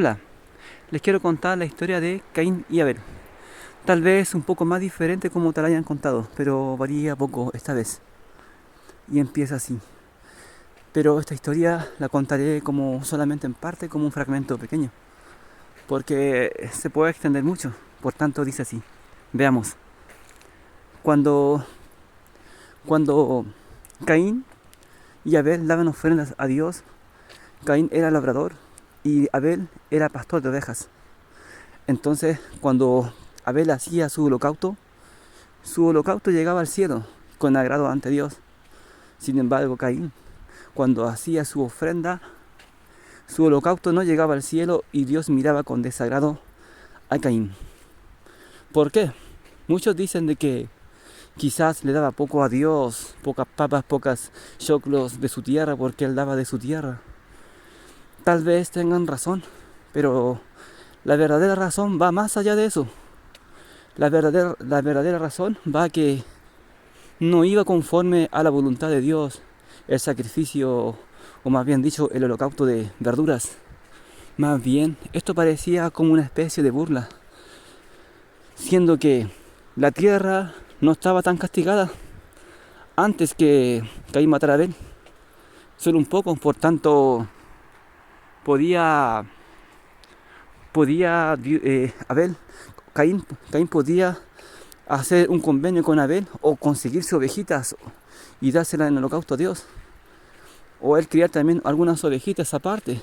Hola, les quiero contar la historia de Caín y Abel. Tal vez un poco más diferente como te la hayan contado, pero varía poco esta vez. Y empieza así. Pero esta historia la contaré como solamente en parte, como un fragmento pequeño, porque se puede extender mucho. Por tanto, dice así. Veamos. Cuando, cuando Caín y Abel daban ofrendas a Dios, Caín era labrador y Abel era pastor de ovejas. Entonces, cuando Abel hacía su holocausto llegaba al cielo con agrado ante Dios. Sin embargo, Caín, cuando hacía su ofrenda, su holocausto no llegaba al cielo y Dios miraba con desagrado a Caín. ¿Por qué? Muchos dicen de que quizás le daba poco a Dios, pocas papas, pocas choclos de su tierra, porque él daba de su tierra. Tal vez tengan razón, pero la verdadera razón va más allá de eso. La verdadera razón va a que no iba conforme a la voluntad de Dios el sacrificio, o más bien dicho, el holocausto de verduras. Más bien, esto parecía como una especie de burla, siendo que la tierra no estaba tan castigada antes que Caín matara a Abel, solo un poco, por tanto podía, Abel, Caín podía hacer un convenio con Abel o conseguirse ovejitas y dárselas en holocausto a Dios. O él criar también algunas ovejitas aparte.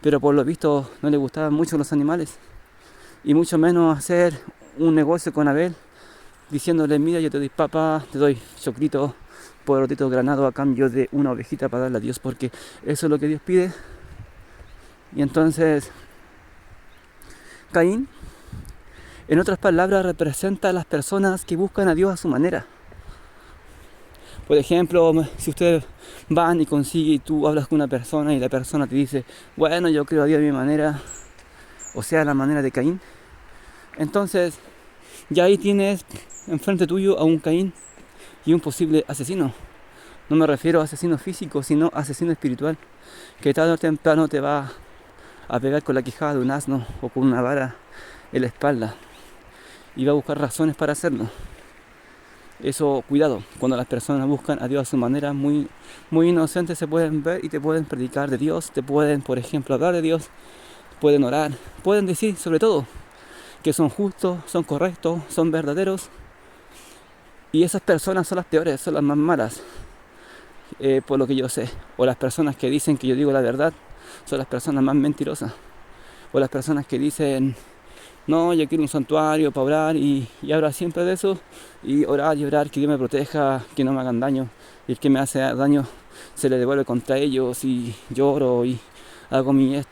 Pero por lo visto no le gustaban mucho los animales. Y mucho menos hacer un negocio con Abel diciéndole, mira, yo te doy papa, te doy chocrito, porotito granado a cambio de una ovejita para darle a Dios, porque eso es lo que Dios pide. Y entonces Caín, en otras palabras, representa a las personas que buscan a Dios a su manera. Por ejemplo, si ustedes van y tú hablas con una persona y la persona te dice, bueno, yo creo a Dios de mi manera, o sea, la manera de Caín, entonces ya ahí tienes enfrente tuyo a un Caín y un posible asesino. No me refiero a asesino físico, sino asesino espiritual, que tarde o temprano te va a pegar con la quijada de un asno o con una vara en la espalda y va a buscar razones para hacerlo. Eso, cuidado, cuando las personas buscan a Dios a su manera, muy, muy inocentes se pueden ver y te pueden predicar de Dios, te pueden, por ejemplo, hablar de Dios, pueden orar, pueden decir sobre todo que son justos, son correctos, son verdaderos. Y esas personas son las peores, son las más malas, por lo que yo sé. O las personas que dicen que yo digo la verdad son las personas más mentirosas. O las personas que dicen, no, yo quiero un santuario para orar y hablar siempre de eso. Y orar, que Dios me proteja, que no me hagan daño. Y el que me hace daño se le devuelve contra ellos y lloro y hago mis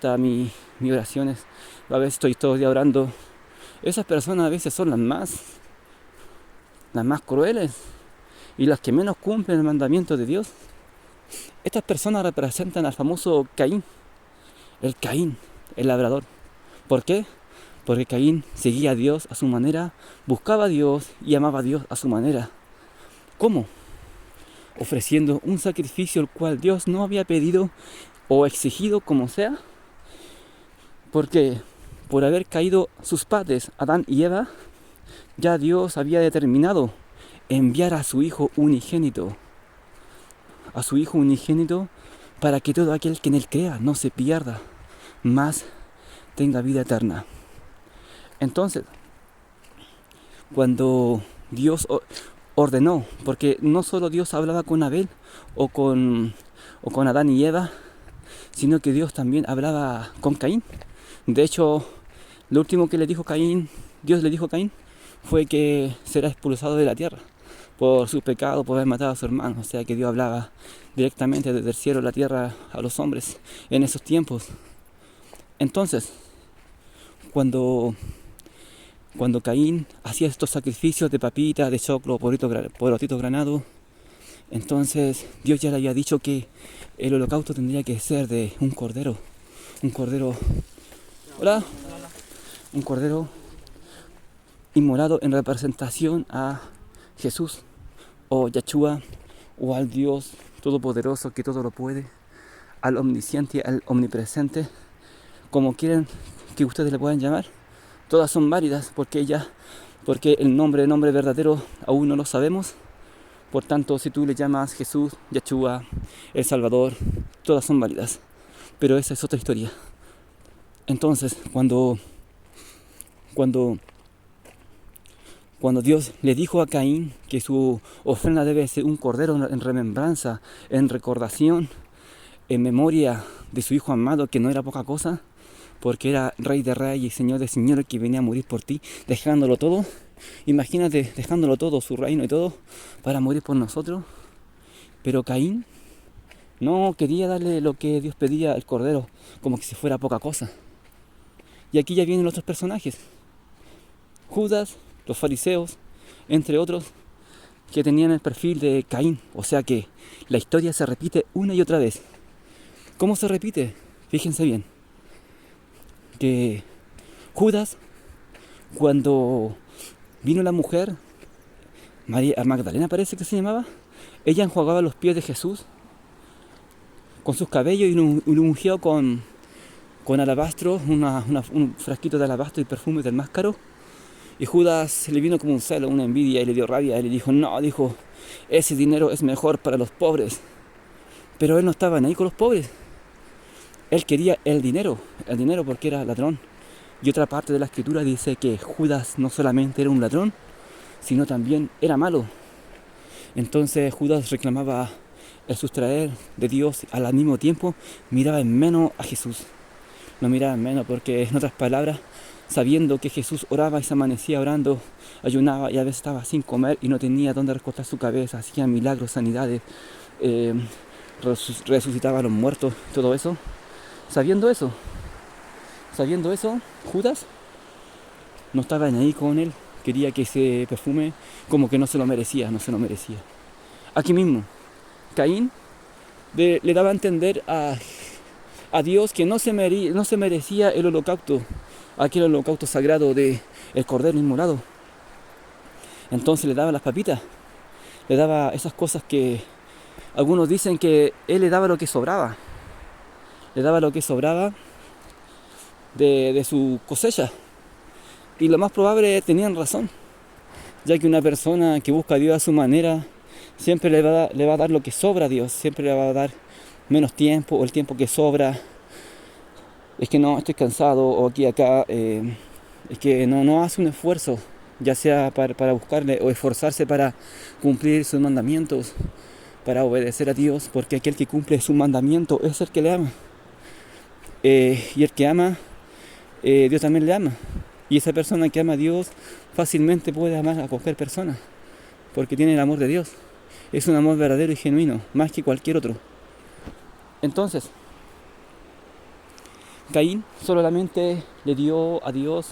oraciones. A veces estoy todo el día orando. Esas personas a veces son las más crueles y las que menos cumplen el mandamiento de Dios. Estas personas representan al famoso Caín, el labrador. ¿Por qué? Porque Caín seguía a Dios a su manera, buscaba a Dios y amaba a Dios a su manera. ¿Cómo? Ofreciendo un sacrificio el cual Dios no había pedido o exigido como sea, porque por haber caído sus padres, Adán y Eva, ya Dios había determinado enviar a su Hijo unigénito, para que todo aquel que en él crea no se pierda, mas tenga vida eterna. Entonces, cuando Dios ordenó, porque no solo Dios hablaba con Abel o con Adán y Eva, sino que Dios también hablaba con Caín. De hecho, lo último que Dios le dijo a Caín, fue que será expulsado de la tierra por su pecado, por haber matado a su hermano. O sea que Dios hablaba directamente desde el cielo a la tierra a los hombres en esos tiempos. Entonces, cuando Caín hacía estos sacrificios de papita, de choclo, porotito granado, entonces Dios ya le había dicho que el holocausto tendría que ser de un cordero, hola, un cordero inmolado en representación a Jesús o Yahshua o al Dios todopoderoso que todo lo puede, al omnisciente, al omnipresente, como quieren que ustedes le puedan llamar, todas son válidas porque el nombre verdadero aún no lo sabemos. Por tanto, si tú le llamas Jesús, Yeshua, el Salvador, todas son válidas. Pero esa es otra historia. Entonces, cuando Dios le dijo a Caín que su ofrenda debe ser un cordero en remembranza, en recordación, en memoria de su hijo amado, que no era poca cosa, porque era rey de reyes y señor de señores, que venía a morir por ti, dejándolo todo. Imagínate, dejándolo todo, su reino y todo, para morir por nosotros. Pero Caín no quería darle lo que Dios pedía al cordero, como que si fuera poca cosa. Y aquí ya vienen los otros personajes. Judas, los fariseos, entre otros, que tenían el perfil de Caín. O sea que la historia se repite una y otra vez. ¿Cómo se repite? Fíjense bien. Que Judas, cuando vino la mujer, María Magdalena parece que se llamaba, ella enjuagaba los pies de Jesús con sus cabellos y lo ungió con alabastro, un frasquito de alabastro y perfume del más caro. Y Judas le vino como un celo, una envidia, y le dio rabia, y le dijo, no, dijo, ese dinero es mejor para los pobres. Pero él no estaba ahí con los pobres. Él quería el dinero porque era ladrón. Y otra parte de la escritura dice que Judas no solamente era un ladrón, sino también era malo. Entonces Judas reclamaba el sustraer de Dios, al mismo tiempo miraba en menos a Jesús. Lo miraba en menos porque, en otras palabras, sabiendo que Jesús oraba y se amanecía orando, ayunaba y a veces estaba sin comer y no tenía dónde recostar su cabeza, hacía milagros, sanidades, resucitaba a los muertos, todo eso. Sabiendo eso, Judas no estaba ni ahí con él, quería que ese perfume como que no se lo merecía. Aquí mismo, Caín le daba a entender a Dios que no se merecía el holocausto, aquel holocausto sagrado de el cordero inmolado. Entonces le daba las papitas, le daba esas cosas que algunos dicen que él le daba lo que sobraba. Le daba lo que sobraba de su cosecha. Y lo más probable tenían razón, ya que una persona que busca a Dios a su manera siempre le va a dar lo que sobra a Dios, siempre le va a dar menos tiempo o el tiempo que sobra. Es que no, estoy cansado, o aquí acá, es que no hace un esfuerzo, ya sea para buscarle o esforzarse para cumplir sus mandamientos, para obedecer a Dios, porque aquel que cumple su mandamiento es el que le ama. Y el que ama, Dios también le ama. Y esa persona que ama a Dios fácilmente puede amar a cualquier persona, porque tiene el amor de Dios. Es un amor verdadero y genuino, más que cualquier otro. Entonces, Caín solamente le dio a Dios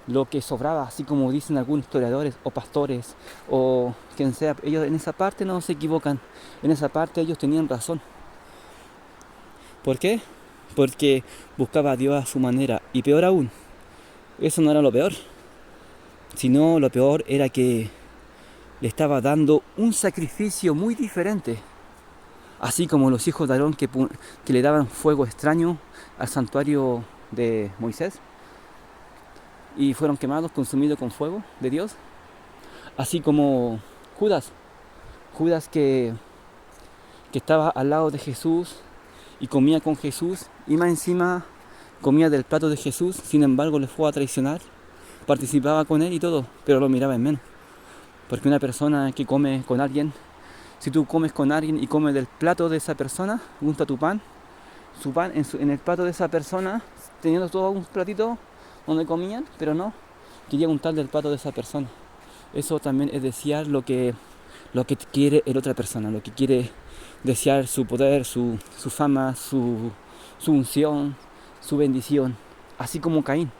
lo que sobraba, así como dicen algunos historiadores o pastores o quien sea. Ellos en esa parte no se equivocan, en esa parte ellos tenían razón. ¿Por qué? Porque buscaba a Dios a su manera. Y peor aún, eso no era lo peor, sino lo peor era que le estaba dando un sacrificio muy diferente. Así como los hijos de Aarón que le daban fuego extraño al santuario de Moisés y fueron quemados, consumidos con fuego de Dios. Así como Judas que estaba al lado de Jesús y comía con Jesús y más encima comía del plato de Jesús, sin embargo le fue a traicionar, participaba con él y todo, pero lo miraba en menos. Porque una persona que come con alguien, si tú comes con alguien y comes del plato de esa persona, unta su pan en el plato de esa persona, teniendo todo un platito donde comían, pero no, quería untar del plato de esa persona. Eso también es desear lo que quiere la otra persona, lo que quiere, desear su poder, su fama, su unción, su bendición. Así como Caín.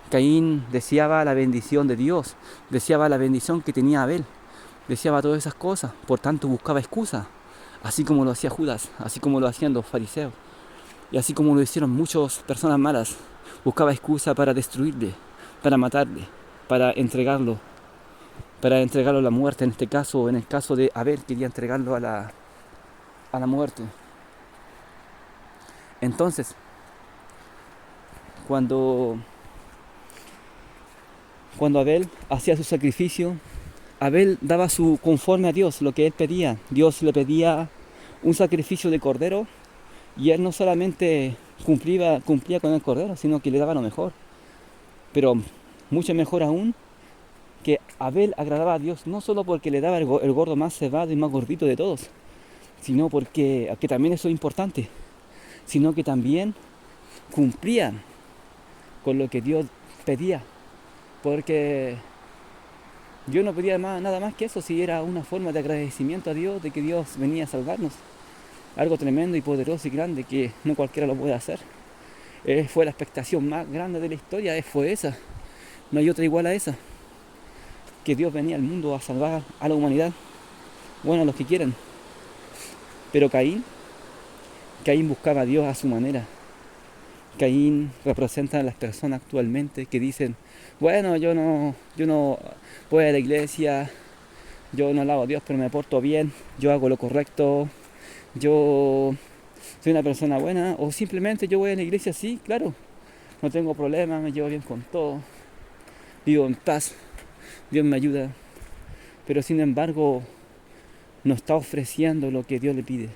Caín deseaba la bendición de Dios, deseaba la bendición que tenía Abel, deseaba todas esas cosas, por tanto buscaba excusas, así como lo hacía Judas, así como lo hacían los fariseos, y así como lo hicieron muchas personas malas. Buscaba excusa para destruirle, para matarle, para entregarlo a la muerte. En este caso, en el caso de Abel, quería entregarlo a la muerte. Entonces, Cuando Abel hacía su sacrificio, Abel daba su conforme a Dios, lo que él pedía. Dios le pedía un sacrificio de cordero y él no solamente cumplía con el cordero, sino que le daba lo mejor. Pero mucho mejor aún, que Abel agradaba a Dios no solo porque le daba el gordo más cebado y más gordito de todos, sino porque, que también eso es importante, sino que también cumplía con lo que Dios pedía, porque Dios no pedía nada más que eso, si era una forma de agradecimiento a Dios, de que Dios venía a salvarnos, algo tremendo y poderoso y grande que no cualquiera lo puede hacer. Fue la expectación más grande de la historia, fue esa, no hay otra igual a esa, que Dios venía al mundo a salvar a la humanidad, bueno, a los que quieran. Pero Caín buscaba a Dios a su manera. Caín representa a las personas actualmente que dicen, bueno, yo no voy a la iglesia, yo no alabo a Dios, pero me porto bien, yo hago lo correcto, yo soy una persona buena, o simplemente yo voy a la iglesia, sí, claro, no tengo problemas, me llevo bien con todo, vivo en paz, Dios me ayuda, pero sin embargo no está ofreciendo lo que Dios le pide.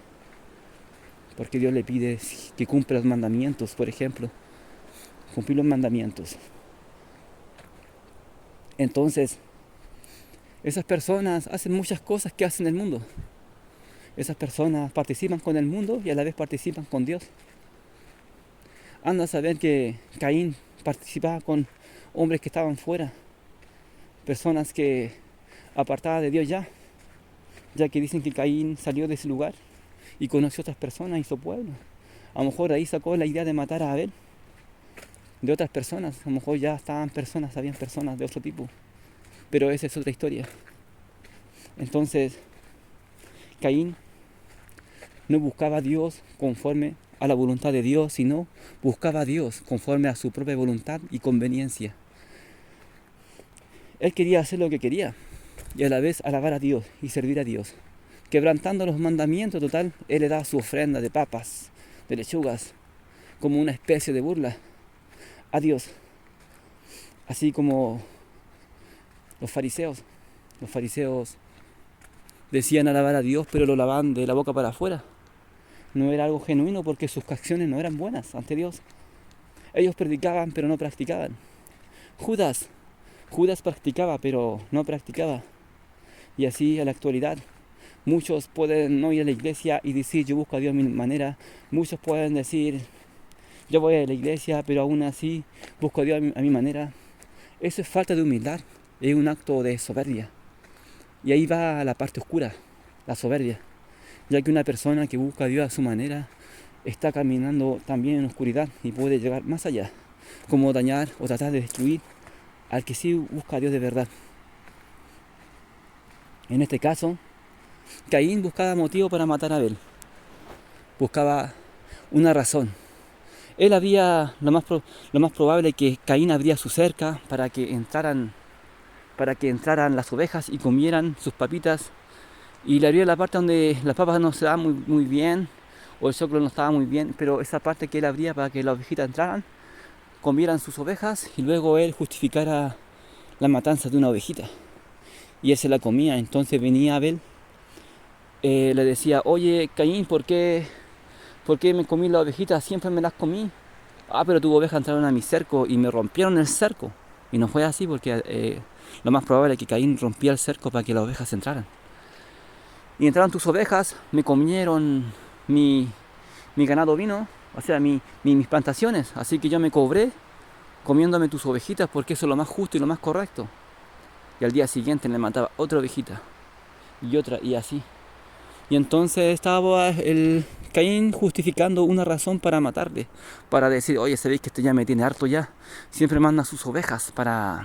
Porque Dios le pide que cumpla los mandamientos, por ejemplo. Cumplir los mandamientos. Entonces, esas personas hacen muchas cosas que hacen el mundo. Esas personas participan con el mundo y a la vez participan con Dios. Anda a saber que Caín participaba con hombres que estaban fuera. Personas que apartadas de Dios ya que dicen que Caín salió de ese lugar y conoció a otras personas, hizo pueblo. A lo mejor ahí sacó la idea de matar a Abel, de otras personas. A lo mejor ya habían personas de otro tipo. Pero esa es otra historia. Entonces, Caín no buscaba a Dios conforme a la voluntad de Dios, sino buscaba a Dios conforme a su propia voluntad y conveniencia. Él quería hacer lo que quería y a la vez alabar a Dios y servir a Dios. Quebrantando los mandamientos, total, él le daba su ofrenda de papas, de lechugas, como una especie de burla a Dios. Así como los fariseos decían alabar a Dios, pero lo lavaban de la boca para afuera. No era algo genuino porque sus acciones no eran buenas ante Dios. Ellos predicaban, pero no practicaban. Judas practicaba, pero no practicaba. Y así a la actualidad. Muchos pueden no ir a la iglesia y decir yo busco a Dios a mi manera. Muchos pueden decir yo voy a la iglesia pero aún así busco a Dios a mi manera. Eso es falta de humildad, es un acto de soberbia. Y ahí va la parte oscura, la soberbia. Ya que una persona que busca a Dios a su manera está caminando también en oscuridad y puede llegar más allá, como dañar o tratar de destruir al que sí busca a Dios de verdad. En este caso, Caín buscaba motivo para matar a Abel. Buscaba una razón. Él había, lo más probable que Caín abría su cerca para que entraran las ovejas y comieran sus papitas. Y le abría la parte donde las papas no se daban muy bien, o el choclo no estaba muy bien, pero esa parte que él abría para que las ovejitas entraran, comieran sus ovejas y luego él justificara la matanza de una ovejita. Y él se la comía. Entonces venía Abel, le decía, oye Caín, ¿por qué me comí las ovejitas? Siempre me las comí. Ah, pero tus ovejas entraron a mi cerco y me rompieron el cerco. Y no fue así porque lo más probable es que Caín rompía el cerco para que las ovejas entraran. Y entraron tus ovejas, me comieron mi ganado vino, o sea, mis plantaciones. Así que yo me cobré comiéndome tus ovejitas porque eso es lo más justo y lo más correcto. Y al día siguiente le mataba otra ovejita y otra y así. Y entonces estaba el Caín justificando una razón para matarle, para decir, oye, sabéis que este ya me tiene harto ya, siempre manda sus ovejas para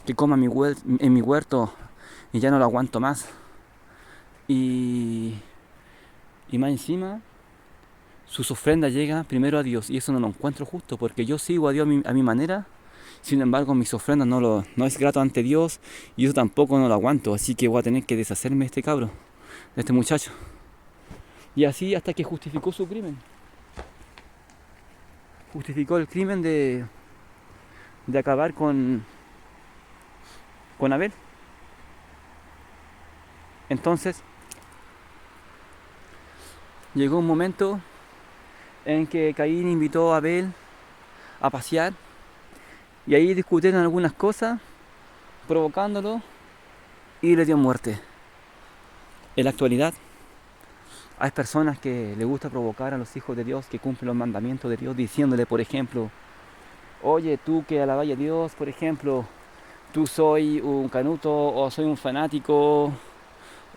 que coma en mi huerto y ya no lo aguanto más. Y más encima, sus ofrendas llegan primero a Dios y eso no lo encuentro justo porque yo sigo a Dios a mi manera. Sin embargo, mis ofrendas no es grato ante Dios y yo tampoco no lo aguanto, así que voy a tener que deshacerme de este cabro, de este muchacho. Y así hasta que justificó su crimen. justificó el crimen de acabar con Abel. Entonces llegó un momento en que Caín invitó a Abel a pasear y ahí discutieron algunas cosas, provocándolo, y le dio muerte. En la actualidad hay personas que les gusta provocar a los hijos de Dios que cumplen los mandamientos de Dios, diciéndole, por ejemplo, oye, tú que alabas a Dios, por ejemplo, tú soy un canuto o soy un fanático,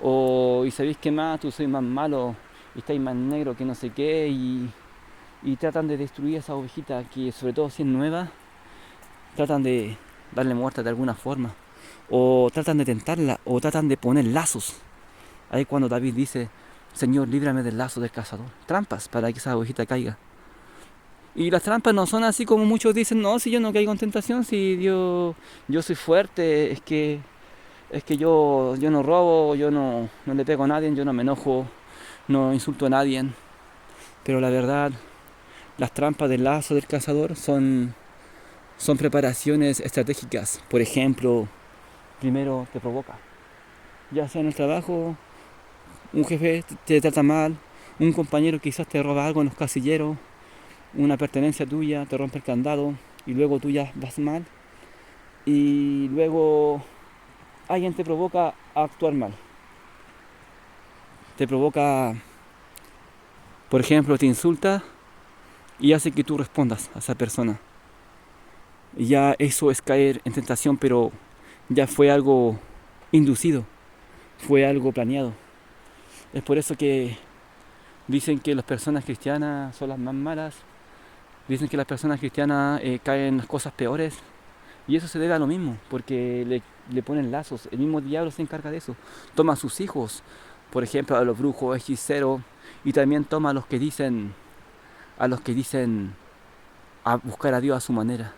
o y sabéis qué más, tú soy más malo y estáis más negro que no sé qué, y tratan de destruir a esa ovejita que, sobre todo si es nueva, tratan de darle muerte de alguna forma, o tratan de tentarla, o tratan de poner lazos. Ahí cuando David dice, Señor, líbrame del lazo del cazador, trampas para que esa ovejita caiga. Y las trampas no son así como muchos dicen, no, si yo no caigo en tentación, si yo soy fuerte, es que yo no robo, yo no le pego a nadie, yo no me enojo, no insulto a nadie. Pero la verdad, las trampas del lazo del cazador son preparaciones estratégicas. Por ejemplo, primero te provoca. Ya sea en el trabajo, un jefe te trata mal, un compañero quizás te roba algo en los casilleros, una pertenencia tuya, te rompe el candado y luego tú ya vas mal. Y luego alguien te provoca a actuar mal. Te provoca, por ejemplo, te insulta y hace que tú respondas a esa persona. Y ya eso es caer en tentación, pero ya fue algo inducido, fue algo planeado. Es por eso que dicen que las personas cristianas son las más malas, dicen que las personas cristianas caen en las cosas peores, y eso se debe a lo mismo, porque le ponen lazos. El mismo diablo se encarga de eso. Toma a sus hijos, por ejemplo, a los brujos, hechiceros, y también toma a los que dicen a buscar a Dios a su manera.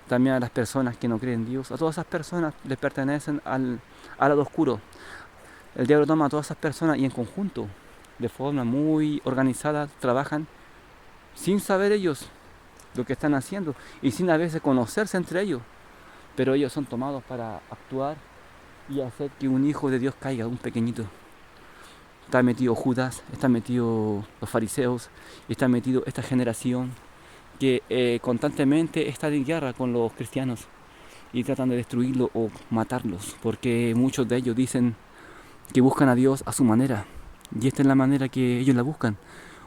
También a las personas que no creen en Dios. A todas esas personas les pertenecen al lado oscuro. El diablo toma a todas esas personas y en conjunto, de forma muy organizada, trabajan sin saber ellos lo que están haciendo y sin a veces conocerse entre ellos. Pero ellos son tomados para actuar y hacer que un hijo de Dios caiga, un pequeñito. Está metido Judas, está metido los fariseos, está metido esta generación que constantemente está en guerra con los cristianos y tratan de destruirlos o matarlos, porque muchos de ellos dicen que buscan a Dios a su manera, y esta es la manera que ellos la buscan,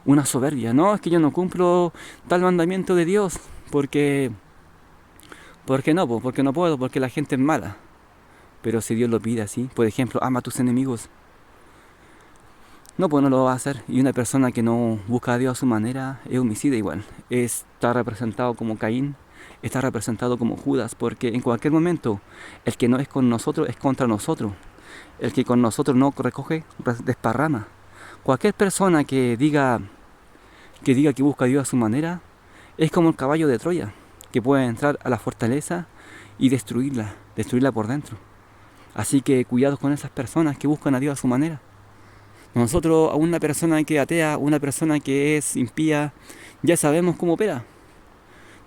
una soberbia. No, es que yo no cumplo tal mandamiento de Dios porque no, porque no puedo, porque la gente es mala. Pero si Dios lo pide así, por ejemplo, ama a tus enemigos, no, pues no lo va a hacer. Y una persona que no busca a Dios a su manera es homicida igual. Está representado como Caín, está representado como Judas, porque en cualquier momento el que no es con nosotros es contra nosotros. El que con nosotros no recoge, desparrama. Cualquier persona que diga que busca a Dios a su manera es como el caballo de Troya, que puede entrar a la fortaleza y destruirla por dentro. Así que cuidado con esas personas que buscan a Dios a su manera. Nosotros, a una persona que atea, una persona que es impía, ya sabemos cómo opera.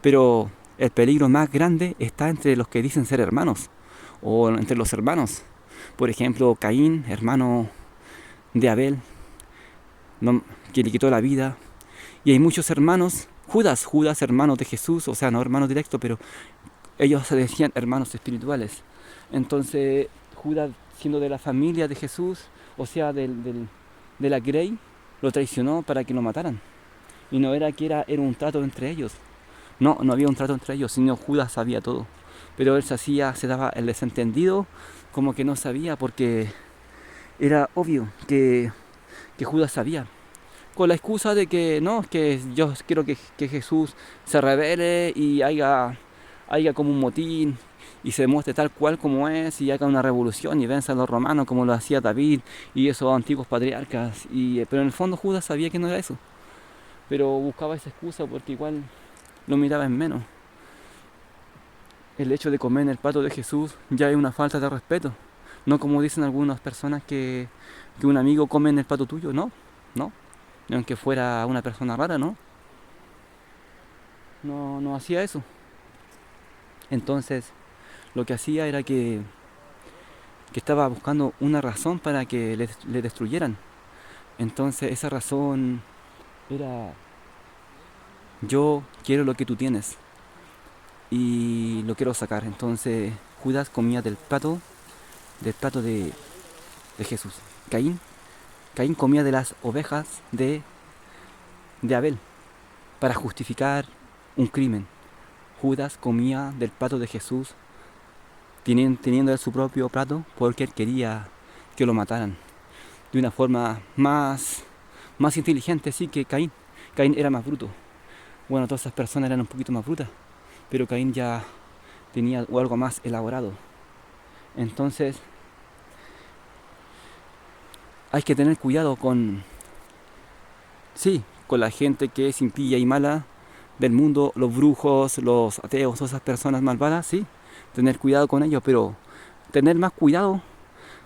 Pero el peligro más grande está entre los que dicen ser hermanos, o entre los hermanos. Por ejemplo, Caín, hermano de Abel, que le quitó la vida. Y hay muchos hermanos, Judas, hermano de Jesús, o sea, no hermanos directos, pero ellos se decían hermanos espirituales. Entonces, Judas, siendo de la familia de Jesús, o sea, de la Grey, lo traicionó para que lo mataran. Y no era que era un trato entre ellos. No había un trato entre ellos, sino Judas sabía todo. Pero él se daba el desentendido, como que no sabía, porque era obvio que Judas sabía. Con la excusa de que no, que yo quiero que Jesús se revele y haya como un motín y se muestre tal cual como es y haga una revolución y venza a los romanos como lo hacía David y esos antiguos patriarcas. Pero en el fondo Judas sabía que no era eso, pero buscaba esa excusa porque igual lo miraba en menos. El hecho de comer en el plato de Jesús ya es una falta de respeto, no como dicen algunas personas que un amigo come en el plato tuyo. No, aunque fuera una persona rara, no. no hacía eso. Entonces lo que hacía era que estaba buscando una razón para que le destruyeran. Entonces esa razón era: yo quiero lo que tú tienes y lo quiero sacar. Entonces Judas comía del plato de Jesús. Caín, Caín comía de las ovejas de Abel para justificar un crimen. Judas comía del plato de Jesús teniendo él su propio plato porque él quería que lo mataran de una forma más inteligente, sí, que Caín. Caín era más bruto. Bueno, todas esas personas eran un poquito más brutas, pero Caín ya tenía algo más elaborado. Entonces hay que tener cuidado con la gente que es impía y mala del mundo, los brujos, los ateos, todas esas personas malvadas, sí, tener cuidado con ellos, pero tener más cuidado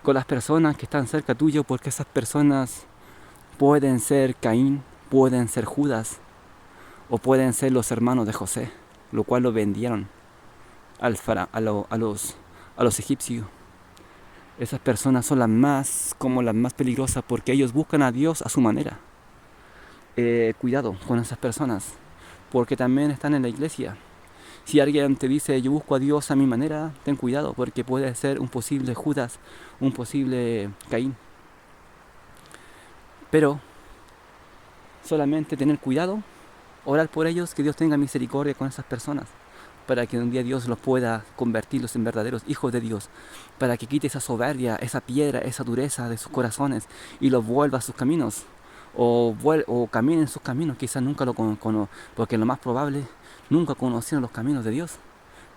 con las personas que están cerca tuyo, porque esas personas pueden ser Caín, pueden ser Judas, o pueden ser los hermanos de José, lo cual lo vendieron a los egipcios. Esas personas son las más peligrosas, porque ellos buscan a Dios a su manera. Cuidado con esas personas, porque también están en la iglesia. Si alguien te dice yo busco a Dios a mi manera, ten cuidado, porque puede ser un posible Judas, un posible Caín. Pero solamente tener cuidado, orar por ellos, que Dios tenga misericordia con esas personas, para que un día Dios los pueda convertirlos en verdaderos hijos de Dios, para que quite esa soberbia, esa piedra, esa dureza de sus corazones y los vuelva a sus caminos, o caminen en sus caminos. Quizás nunca porque lo más probable, nunca conocieron los caminos de Dios,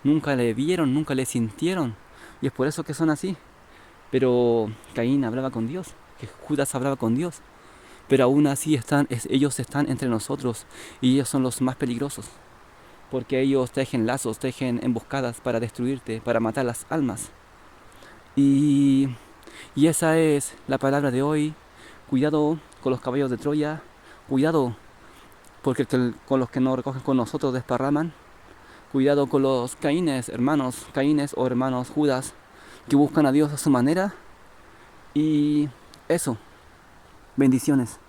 nunca le vieron, nunca le sintieron, y es por eso que son así. Pero Caín hablaba con Dios, que Judas hablaba con Dios, pero aún así ellos están entre nosotros, y ellos son los más peligrosos, porque ellos tejen lazos, tejen emboscadas para destruirte, para matar las almas. Y, y esa es la palabra de hoy. Cuidado con los caballos de Troya, cuidado porque con los que no recogen con nosotros desparraman. Cuidado con los Caínes o hermanos Judas, que buscan a Dios a su manera. Y eso, bendiciones.